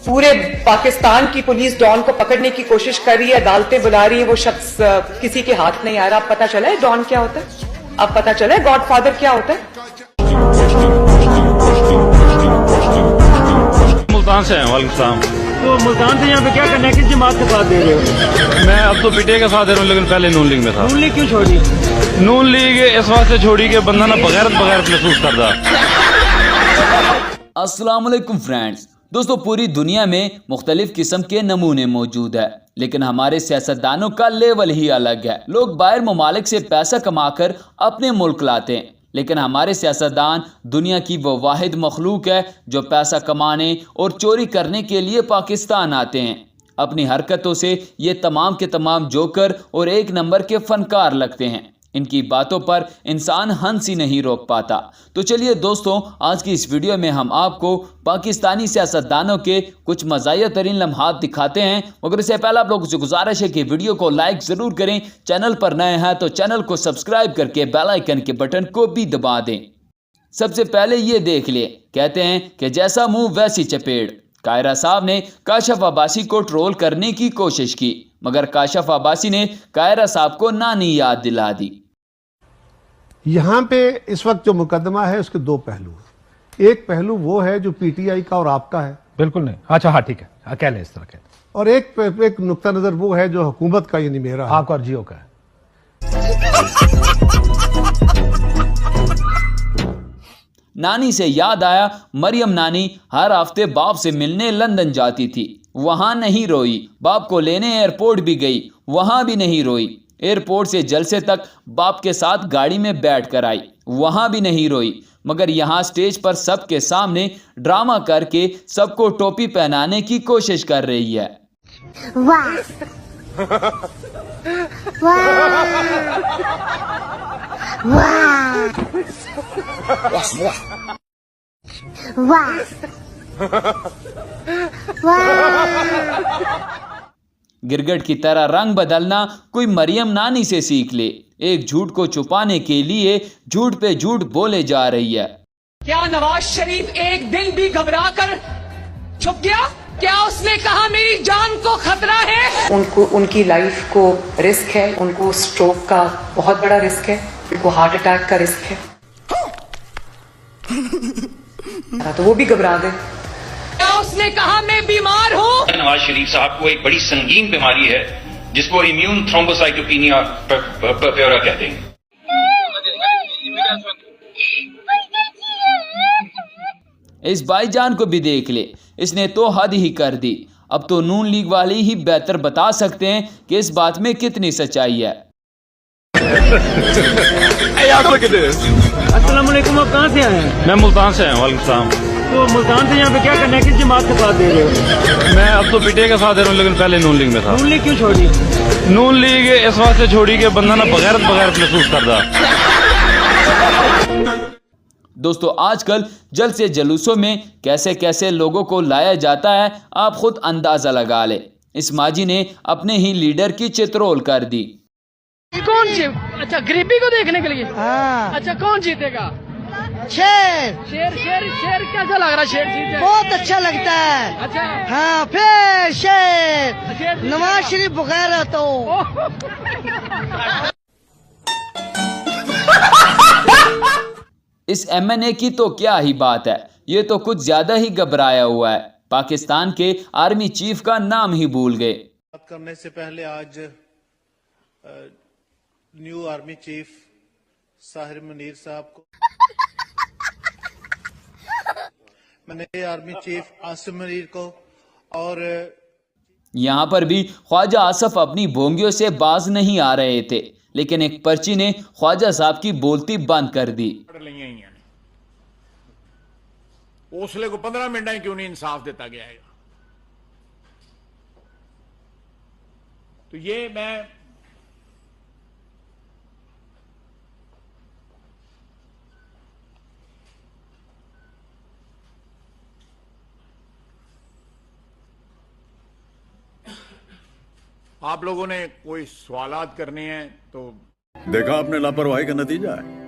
पूरे पाकिस्तान की police don को पकड़ने की कोशिश कर रही है, अदालतें बुला रही है, वो शख्स किसी के हाथ नहीं आ रहा। अब पता चला है डॉन क्या होता है, अब पता चला है गॉडफादर क्या होता है। मुल्तान से हैं। वालेकुम सलाम। तो मुल्तान से यहाँ पे क्या करना है, किस जमात का साथ दे रहे हो? मैं अब तो पीटीआई का साथ दे रहा हूँ, लेकिन पहले नून लीग में था। नून लीग क्यों छोड़ी? नून लीग इस वास्ते छोड़ी कि बंदा ना बगैर महसूस करता। अस्सलाम वालेकुम फ्रेंड्स। दोस्तों, पूरी दुनिया में मुख्तलिफ किस्म के नमूने मौजूद है, लेकिन हमारे सियासतदानों का लेवल ही अलग है। लोग बाहर ममालिक से पैसा कमाकर अपने मुल्क लाते हैं, लेकिन हमारे सियासतदान दुनिया की वो वाहिद मखलूक है जो पैसा कमाने और चोरी करने के लिए पाकिस्तान आते हैं। अपनी हरकतों से ये तमाम के तमाम जोकर और एक नंबर के फनकार लगते हैं। इनकी बातों पर इंसान हंस ही नहीं रोक पाता। तो चलिए दोस्तों, आज की इस वीडियो में हम आपको पाकिस्तानी सियासतदानों के कुछ मज़ाहिया तरीन लम्हात दिखाते हैं। मगर इससे पहले आप लोगों से गुजारिश है कि वीडियो को लाइक ज़रूर करें। चैनल पर नए हैं तो चैनल को सब्सक्राइब करके बेल आइकन के बटन को भी दबा दें। सबसे पहले ये देख लिए, कहते हैं कि जैसा मुंह वैसी चपेड़। कायरा साहब ने काशफ अब्बासी को ट्रोल करने की कोशिश की, मगर काशफ अब्बासी ने कायरा साहब को नानी याद दिला दी। यहाँ पे इस वक्त जो मुकदमा है उसके दो पहलू हैं। एक पहलू वो है जो पीटीआई का और आपका है। बिल्कुल नहीं। अच्छा, हाँ ठीक है, कह लें इस तरह के। और एक नुक्ता नजर वो है जो हुकूमत का, यानी मेरा, आपका और जियो का है। नानी से याद आया, मरियम नानी हर हफ्ते बाप से मिलने लंदन जाती थी, वहां नहीं रोई। बाप को लेने एयरपोर्ट भी गई, वहां भी नहीं रोई। एयरपोर्ट से जलसे तक बाप के साथ गाड़ी में बैठ कर आई, वहां भी नहीं रोई। मगर यहाँ स्टेज पर सबके सामने ड्रामा करके सबको टोपी पहनाने की कोशिश कर रही है। वाह वाह वाह वाह। गिरगिट की तरह रंग बदलना कोई मरियम नानी से सीख ले। एक झूठ को छुपाने के लिए झूठ पे झूठ बोले जा रही है। क्या नवाज शरीफ एक दिन भी घबरा कर छुप गया? क्या उसने कहा मेरी जान को खतरा है? उनको, उनकी लाइफ को रिस्क है, उनको स्ट्रोक का बहुत बड़ा रिस्क है, उनको हार्ट अटैक का रिस्क है, तो वो भी घबरा गए। क्या उसने कहा मैं बीमार हूँ? नवाज शरीफ साहब को एक बड़ी संगीन बीमारी है जिसको इम्यून थ्रोम्बोसाइटोपिनिया प्योरा कहते हैं। इस भाईजान को भी देख ले, इसने तो हद ही कर दी। अब तो नून लीग वाले ही बेहतर बता सकते हैं कि इस बात में कितनी सच्चाई है। अस्सलाम वालेकुम, आप कहाँ से आए हैं? मैं मुल्तान से हैं। वालेकुम सलाम। तो मुल्तान से यहाँ पे क्या करना है, किस जमात का साथ दे रहे हो? मैं अब तो पीटीआई का साथ दे रहा हूँ, लेकिन पहले नून लीग में था। नून लीग क्यों छोड़ी? नून लीग इस वास्ते छोड़ी कि बंदा ना बगैर महसूस करता। दोस्तों, आजकल जल्द से जुलूसों में कैसे कैसे लोगों को लाया जाता है, आप खुद अंदाजा लगा ले। इस माजी ने अपने ही लीडर की चित्रोल कर दी। कौन जीत? अच्छा, गरीबी को देखने के लिए। हाँ। अच्छा, कौन जीतेगा? शेर। शेर शेर शेर कैसा लग रहा है? शेर जीत जाए बहुत अच्छा लगता है। अच्छा, हाँ, फिर शेर नवाज शरीफ बगैर है तो। इस एमएनए की तो क्या ही बात है, ये तो कुछ ज्यादा ही घबराया हुआ है। पाकिस्तान के आर्मी चीफ का नाम ही भूल गए। बात करने से पहले आज new army chief Sahir Munir साहब को, मैंने आर्मी चीफ आसिम मुनीर को, और यहाँ पर भी ख्वाजा आसफ अपनी भोंगियों से बाज नहीं आ रहे थे, लेकिन एक पर्ची ने ख्वाजा साहब की बोलती बंद कर दी। हौसले को 15 मिनट क्यों नहीं इंसाफ देता गया है? तो ये मैं आप लोगों ने कोई सवालात करने हैं तो देखा आपने लापरवाही का नतीजा है।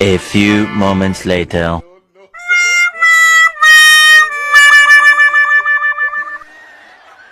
A few moments later.